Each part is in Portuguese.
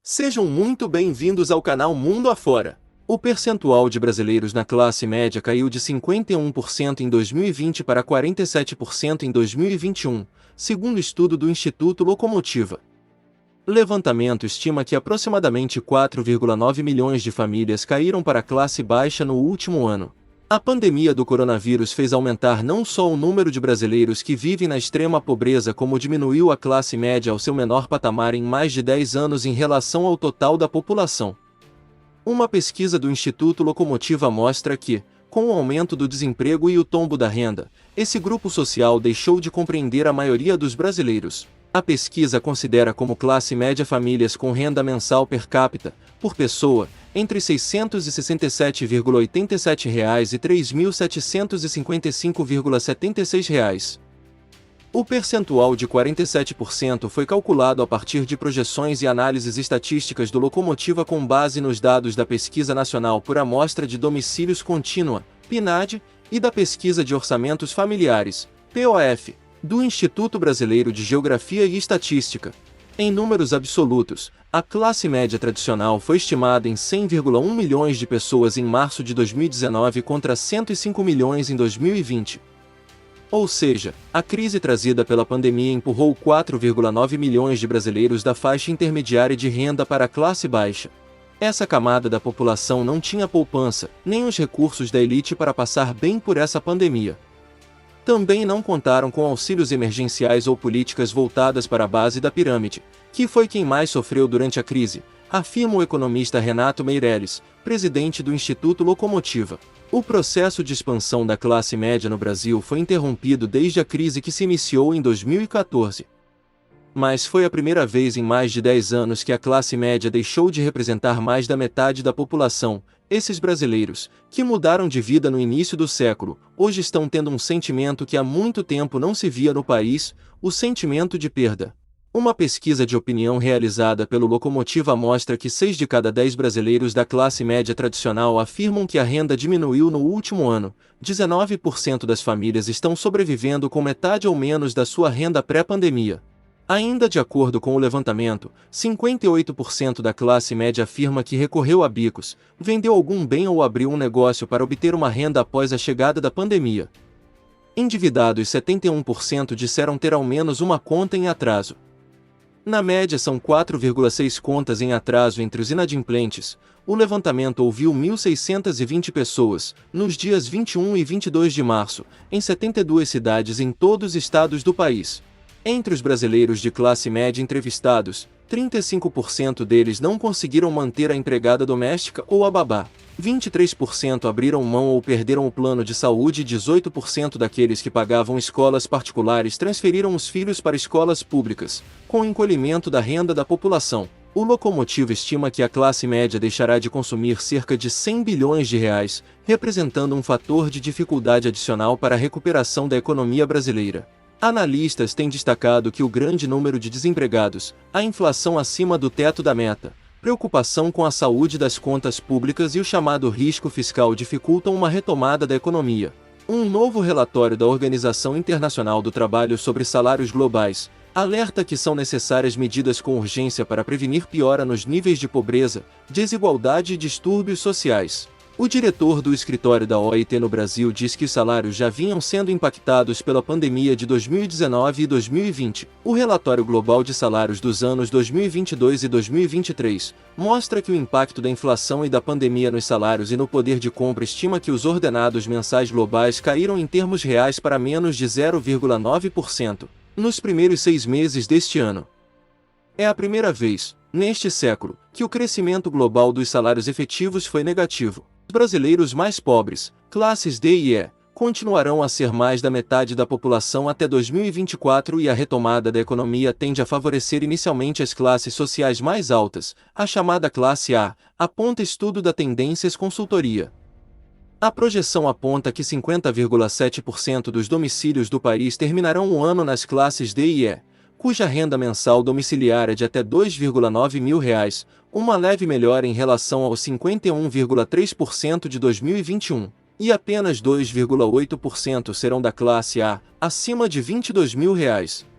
Sejam muito bem-vindos ao canal Mundo Afora. O percentual de brasileiros na classe média caiu de 51% em 2020 para 47% em 2021, segundo estudo do Instituto Locomotiva. Levantamento estima que aproximadamente 4,9 milhões de famílias caíram para a classe baixa no último ano. A pandemia do coronavírus fez aumentar não só o número de brasileiros que vivem na extrema pobreza, como diminuiu a classe média ao seu menor patamar em mais de 10 anos em relação ao total da população. Uma pesquisa do Instituto Locomotiva mostra que, com o aumento do desemprego e o tombo da renda, esse grupo social deixou de compreender a maioria dos brasileiros. A pesquisa considera como classe média famílias com renda mensal per capita, por pessoa, entre R$ 667,87 e R$ 3.755,76. O percentual de 47% foi calculado a partir de projeções e análises estatísticas do Locomotiva com base nos dados da Pesquisa Nacional por Amostra de Domicílios Contínua, PNAD, e da Pesquisa de Orçamentos Familiares, POF, do Instituto Brasileiro de Geografia e Estatística. Em números absolutos, a classe média tradicional foi estimada em 100,1 milhões de pessoas em março de 2019 contra 105 milhões em 2020. Ou seja, a crise trazida pela pandemia empurrou 4,9 milhões de brasileiros da faixa intermediária de renda para a classe baixa. Essa camada da população não tinha poupança, nem os recursos da elite para passar bem por essa pandemia. Também não contaram com auxílios emergenciais ou políticas voltadas para a base da pirâmide, que foi quem mais sofreu durante a crise, afirma o economista Renato Meirelles, presidente do Instituto Locomotiva. O processo de expansão da classe média no Brasil foi interrompido desde a crise que se iniciou em 2014. Mas foi a primeira vez em mais de 10 anos que a classe média deixou de representar mais da metade da população. Esses brasileiros, que mudaram de vida no início do século, hoje estão tendo um sentimento que há muito tempo não se via no país, o sentimento de perda. Uma pesquisa de opinião realizada pelo Locomotiva mostra que 6 de cada 10 brasileiros da classe média tradicional afirmam que a renda diminuiu no último ano. 19% das famílias estão sobrevivendo com metade ou menos da sua renda pré-pandemia. Ainda de acordo com o levantamento, 58% da classe média afirma que recorreu a bicos, vendeu algum bem ou abriu um negócio para obter uma renda após a chegada da pandemia. Endividados, 71% disseram ter ao menos uma conta em atraso. Na média são 4,6 contas em atraso entre os inadimplentes. O levantamento ouviu 1.620 pessoas, nos dias 21 e 22 de março, em 72 cidades em todos os estados do país. Entre os brasileiros de classe média entrevistados, 35% deles não conseguiram manter a empregada doméstica ou a babá. 23% abriram mão ou perderam o plano de saúde e 18% daqueles que pagavam escolas particulares transferiram os filhos para escolas públicas. Com o encolhimento da renda da população, o Locomotiva estima que a classe média deixará de consumir cerca de 100 bilhões de reais, representando um fator de dificuldade adicional para a recuperação da economia brasileira. Analistas têm destacado que o grande número de desempregados, a inflação acima do teto da meta, preocupação com a saúde das contas públicas e o chamado risco fiscal dificultam uma retomada da economia. Um novo relatório da Organização Internacional do Trabalho sobre salários globais alerta que são necessárias medidas com urgência para prevenir piora nos níveis de pobreza, desigualdade e distúrbios sociais. O diretor do escritório da OIT no Brasil diz que os salários já vinham sendo impactados pela pandemia de 2019 e 2020. O relatório global de salários dos anos 2022 e 2023 mostra que o impacto da inflação e da pandemia nos salários e no poder de compra estima que os ordenados mensais globais caíram em termos reais para menos de 0,9% nos primeiros 6 meses deste ano. É a primeira vez, neste século, que o crescimento global dos salários efetivos foi negativo. Os brasileiros mais pobres, classes D e E, continuarão a ser mais da metade da população até 2024 e a retomada da economia tende a favorecer inicialmente as classes sociais mais altas, a chamada classe A, aponta estudo da Tendências Consultoria. A projeção aponta que 50,7% dos domicílios do país terminarão o ano nas classes D e E, cuja renda mensal domiciliar é de até R$ 2,9 mil, uma leve melhora em relação aos 51,3% de 2021, e apenas 2,8% serão da classe A, acima de R$ 22 mil.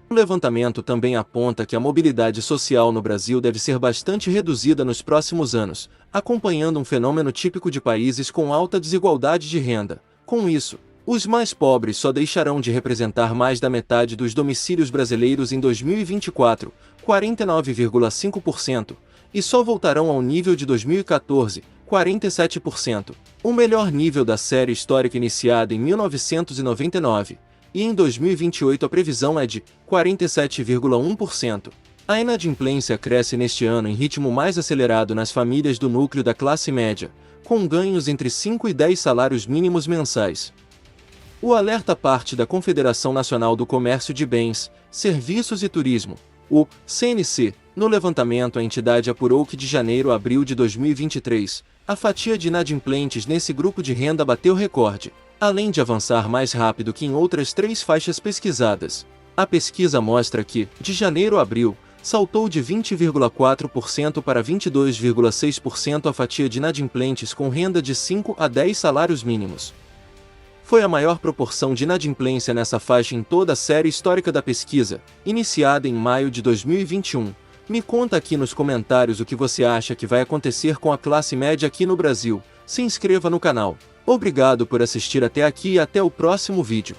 O levantamento também aponta que a mobilidade social no Brasil deve ser bastante reduzida nos próximos anos, acompanhando um fenômeno típico de países com alta desigualdade de renda. Com isso, os mais pobres só deixarão de representar mais da metade dos domicílios brasileiros em 2024, 49,5%, e só voltarão ao nível de 2014, 47%, o melhor nível da série histórica iniciada em 1999, e em 2028 a previsão é de 47,1%. A inadimplência cresce neste ano em ritmo mais acelerado nas famílias do núcleo da classe média, com ganhos entre 5 e 10 salários mínimos mensais. O alerta parte da Confederação Nacional do Comércio de Bens, Serviços e Turismo, o CNC. No levantamento, a entidade apurou que de janeiro a abril de 2023, a fatia de inadimplentes nesse grupo de renda bateu recorde, além de avançar mais rápido que em outras 3 faixas pesquisadas. A pesquisa mostra que, de janeiro a abril, saltou de 20,4% para 22,6% a fatia de inadimplentes com renda de 5 a 10 salários mínimos. Foi a maior proporção de inadimplência nessa faixa em toda a série histórica da pesquisa, iniciada em maio de 2021. Me conta aqui nos comentários o que você acha que vai acontecer com a classe média aqui no Brasil. Se inscreva no canal. Obrigado por assistir até aqui e até o próximo vídeo.